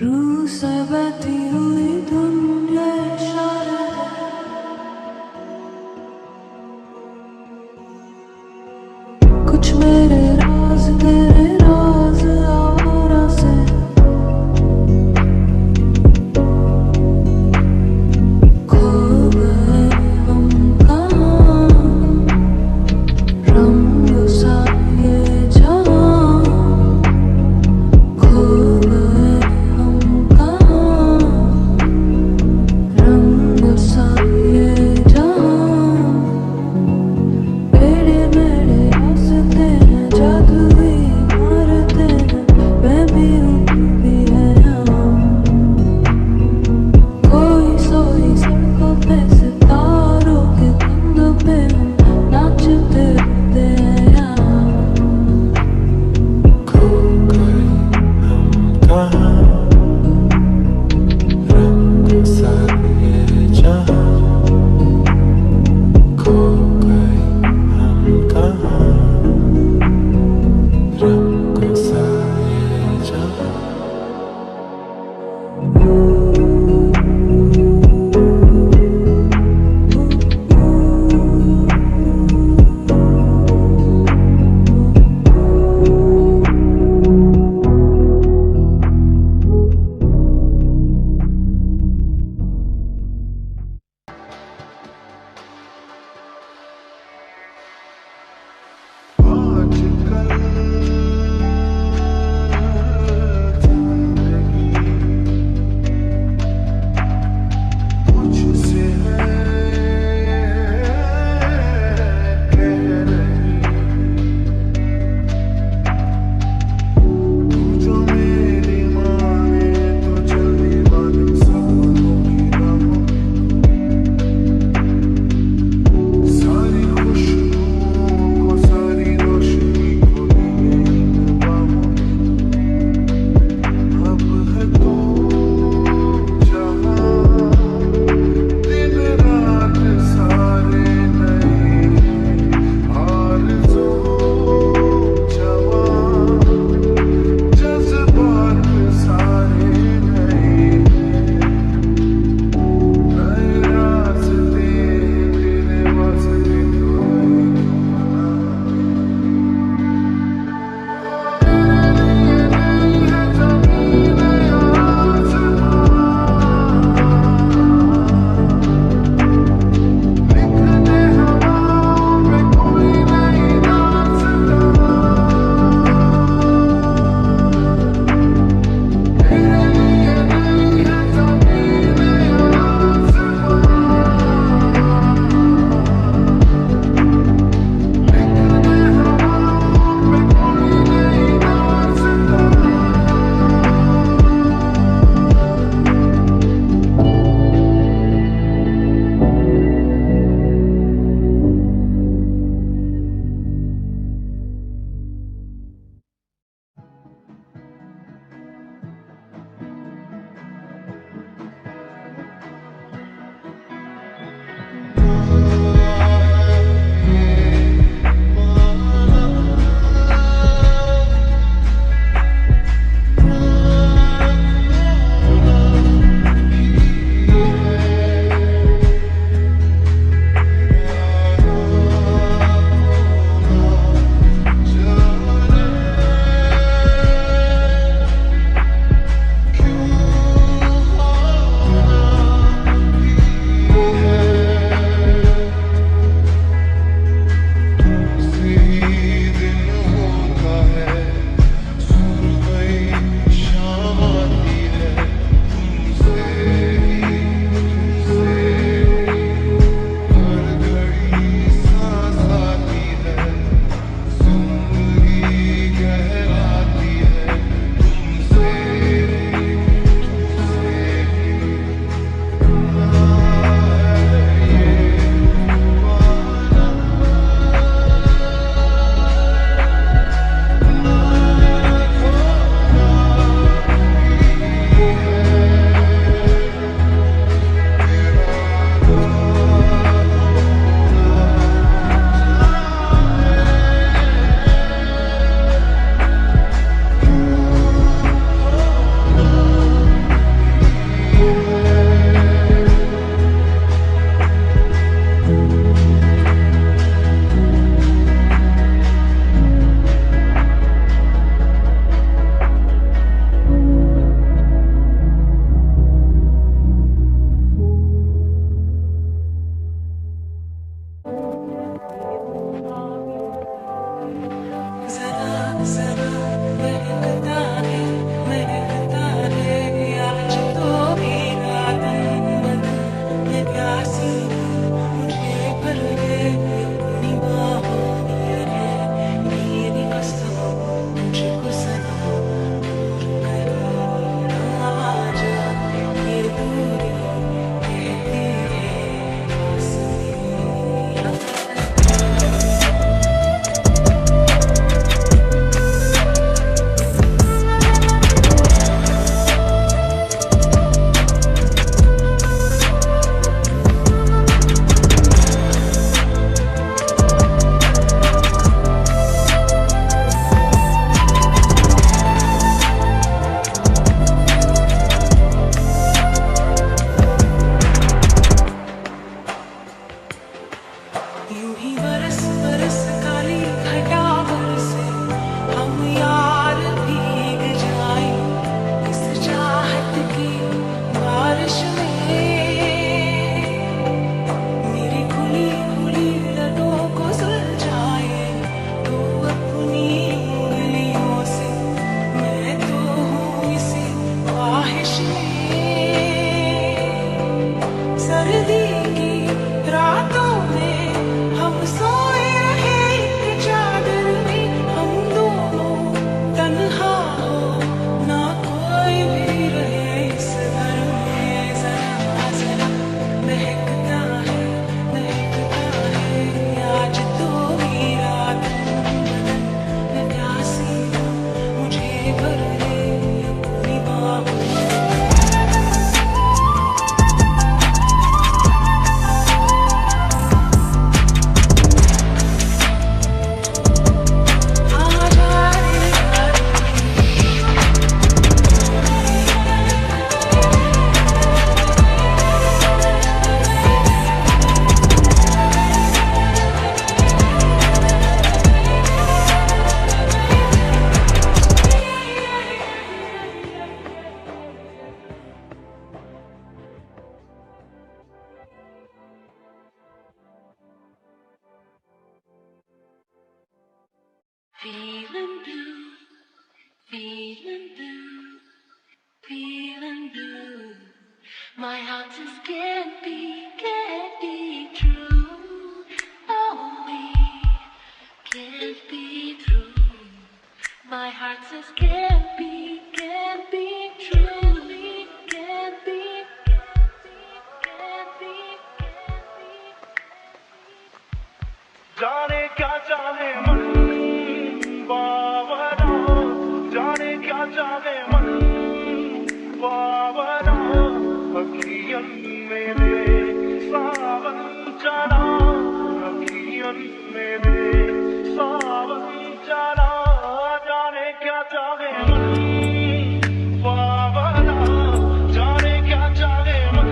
रूह से बहती हुई धुन ये इशारे कुछ मेरे राज तेरे राज आवारा से खो गए हम कहाँ रंग सा ये जहाँ खो गए हम कहाँ जरा महकता है आज तो मेरा तन बदन मैं प्यासी हूँ मुझे भर दे अपनी बाहों में है मेरी कसम मुझको सनम दूर कहीं ना जा ये दूरी कहती है पास में यूं ही बरस बरस काली घटा बरसे हम यार भीग जाए इस चाहत की बारिश में मेरी खुली खुली लटों को सुलझाए तो अपनी उंगलियों से मैं तो हूँ इसी ख्वाहिश में सर्दी की रातों में हम सोए रहे एक चादर में हम दोनों तन्हा हो ना कोई भी रहे इस घर में जरा जरा महकता है आज तो मेरा तन बदन मैं प्यासी हूँ मुझे भर दे अपनी बाहों Feeling blue, feeling blue, feeling blue. My heart just can't be true. Oh, we can't be true. My heart just can't be true. We can't be. जाने क्या चाहे मन बावरा जाने क्या चाहे मन बावरा अखियन मेरे सावन चला अखियन मेरे सावन चला जाने क्या चाहे मन बावरा जाने क्या चाहे मन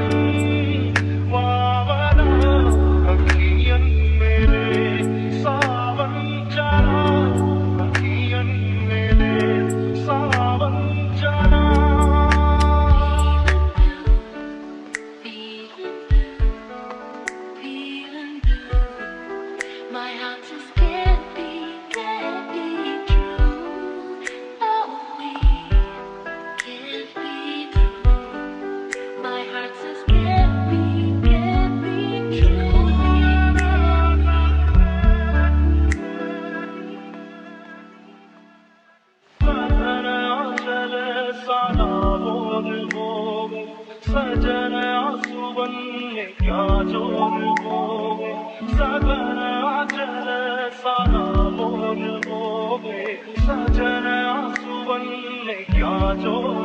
बावरा अखियन मेरे सावन चला अखियन मेरे सावन चला Feeling blue, my heart just can't be true. Oh, we can't be true. My heart just can't be true. सजन आंसू बनने क्या जोर हो सजन आंचल सारा बोल हो सजन आंसू बनने क्या जोर